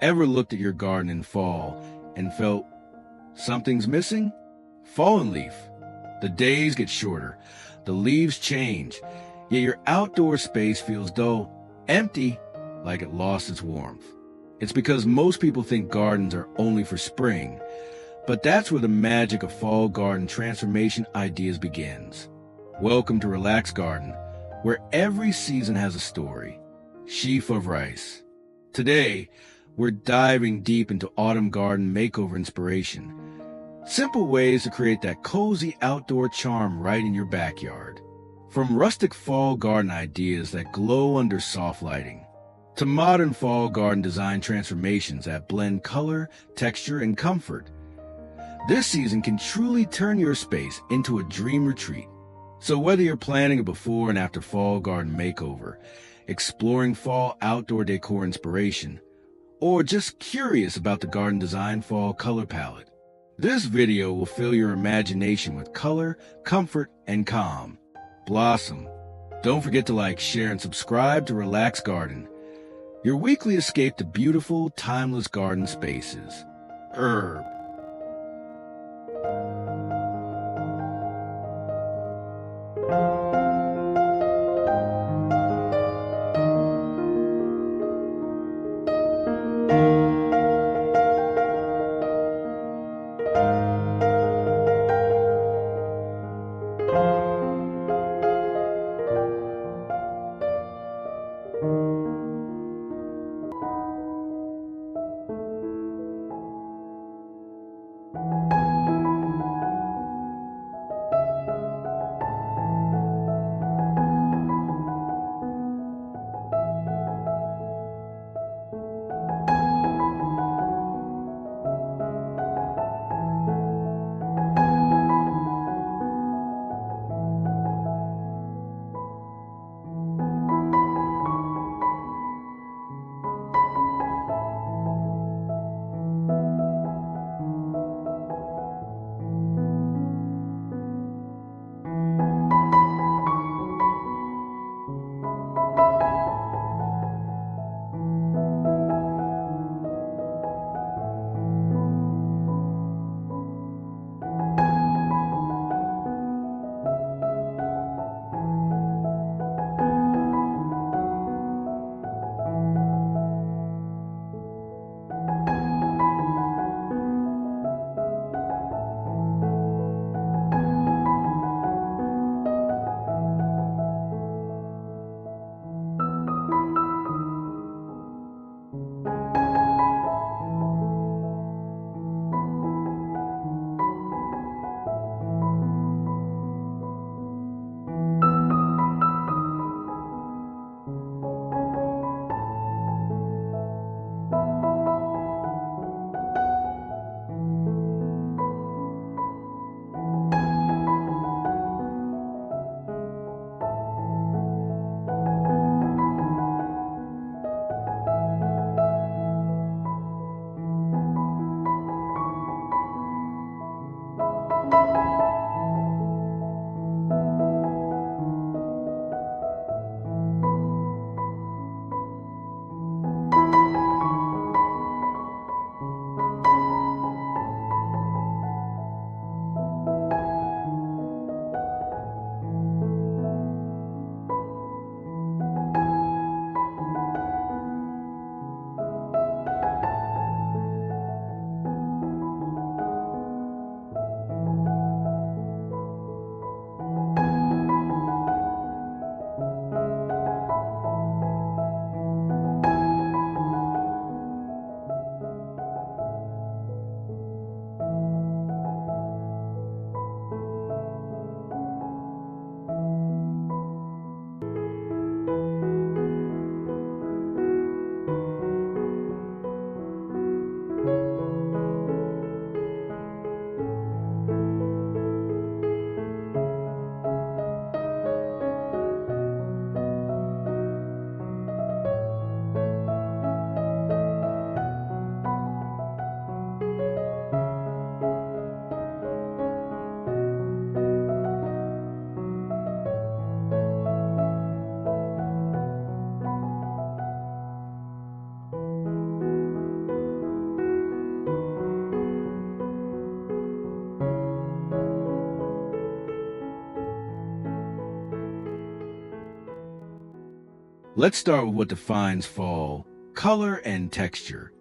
Ever looked at your garden in fall and felt something's missing? Fallen leaf. The days get shorter, the leaves change, yet your outdoor space feels dull, empty, like it lost its warmth. It's because most people think gardens are only for spring, but that's where the magic of fall garden transformation ideas begins. Welcome to Relax Garden, where every season has a story. Sheaf of Rice. Today, we're diving deep into autumn garden makeover inspiration. Simple ways to create that cozy outdoor charm right in your backyard. From rustic fall garden ideas that glow under soft lighting, to modern fall garden design transformations that blend color, texture, and comfort. This season can truly turn your space into a dream retreat. So whether you're planning a before and after fall garden makeover, exploring fall outdoor decor inspiration, or just curious about the garden design fall color palette, this video will fill your imagination with color, comfort, and calm. Blossom. Don't forget to like, share, and subscribe to Relax Garden, your weekly escape to beautiful, timeless garden spaces. Herb. Let's start with what defines fall: color and texture.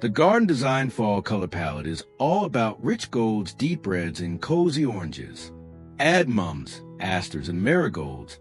The Garden Design Fall Color Palette is all about rich golds, deep reds, and cozy oranges. Add mums, asters, and marigolds,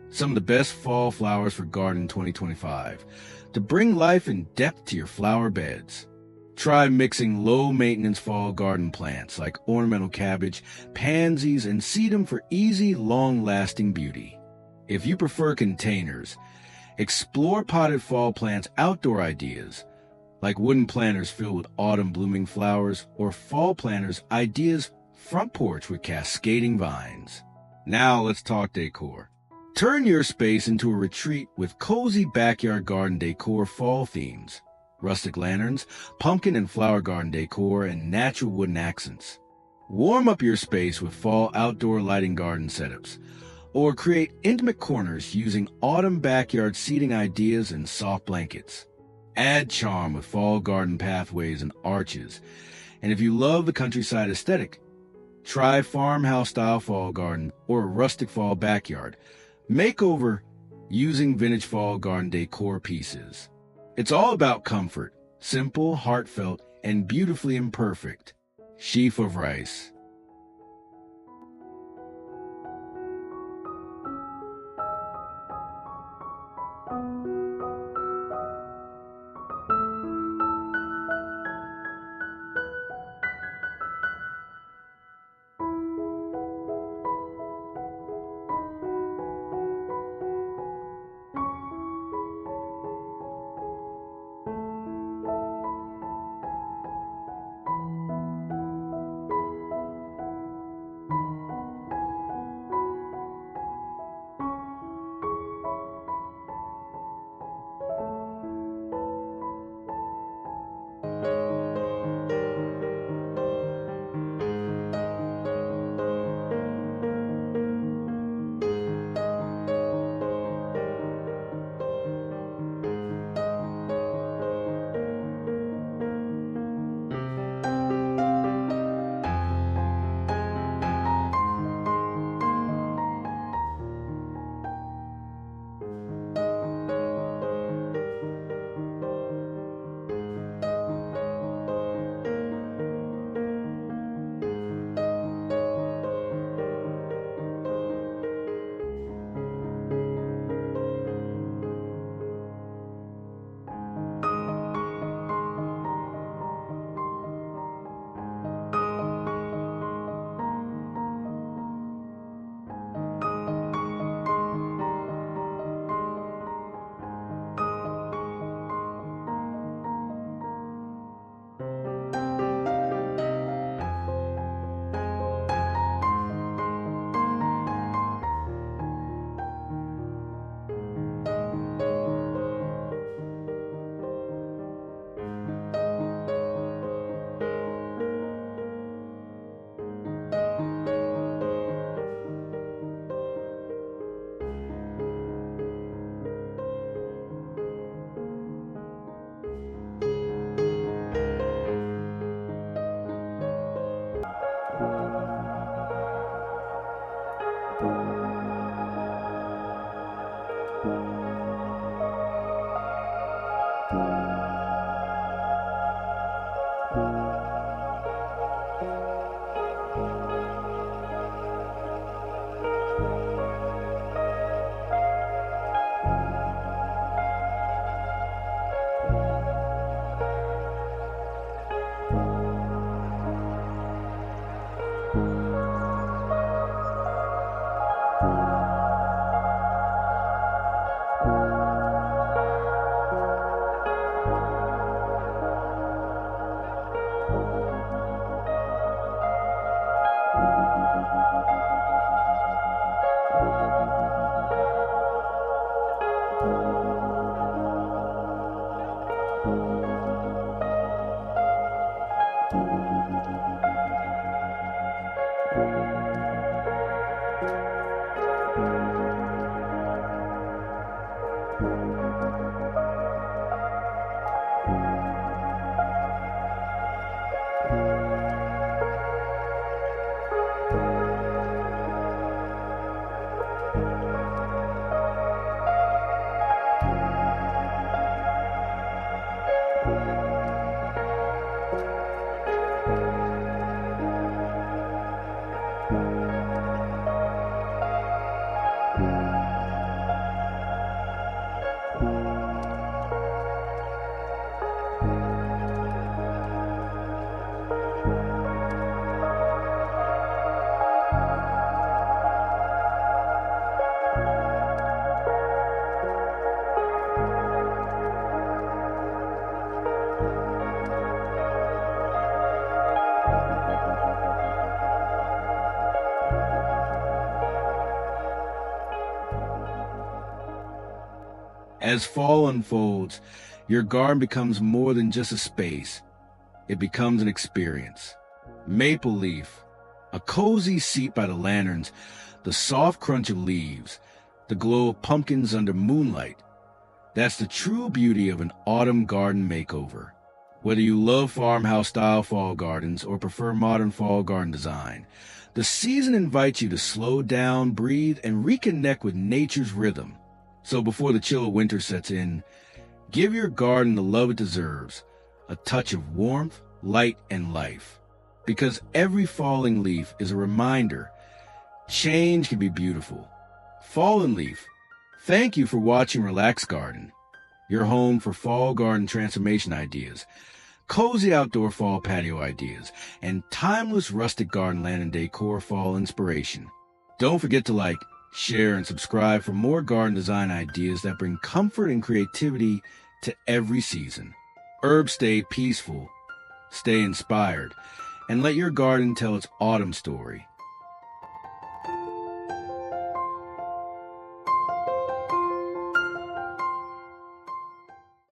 some of the best fall flowers for garden 2025, to bring life and depth to your flower beds. Try mixing low-maintenance fall garden plants like ornamental cabbage, pansies, and sedum for easy, long-lasting beauty. If you prefer containers, explore potted fall plants outdoor ideas, like wooden planters filled with autumn blooming flowers, or fall planters ideas front porch with cascading vines. Now let's talk decor. Turn your space into a retreat with cozy backyard garden decor fall themes: rustic lanterns, pumpkin and flower garden decor, and natural wooden accents. Warm up your space with fall outdoor lighting garden setups, or create intimate corners using autumn backyard seating ideas and soft blankets. Add charm with fall garden pathways and arches. And if you love the countryside aesthetic, try farmhouse-style fall garden or a rustic fall backyard makeover using vintage fall garden decor pieces. It's all about comfort, simple, heartfelt, and beautifully imperfect. Sheaf of rice. As fall unfolds, your garden becomes more than just a space. It becomes an experience. Maple leaf, a cozy seat by the lanterns, the soft crunch of leaves, the glow of pumpkins under moonlight. That's the true beauty of an autumn garden makeover. Whether you love farmhouse-style fall gardens or prefer modern fall garden design, the season invites you to slow down, breathe, and reconnect with nature's rhythm. So before the chill of winter sets in, give your garden the love it deserves, a touch of warmth, light, and life. Because every falling leaf is a reminder, change can be beautiful. Fallen leaf, thank you for watching Relax Garden, your home for fall garden transformation ideas, cozy outdoor fall patio ideas, and timeless rustic garden lantern decor fall inspiration. Don't forget to like, share, and subscribe for more garden design ideas that bring comfort and creativity to every season. Herbs stay peaceful, stay inspired, and let your garden tell its autumn story.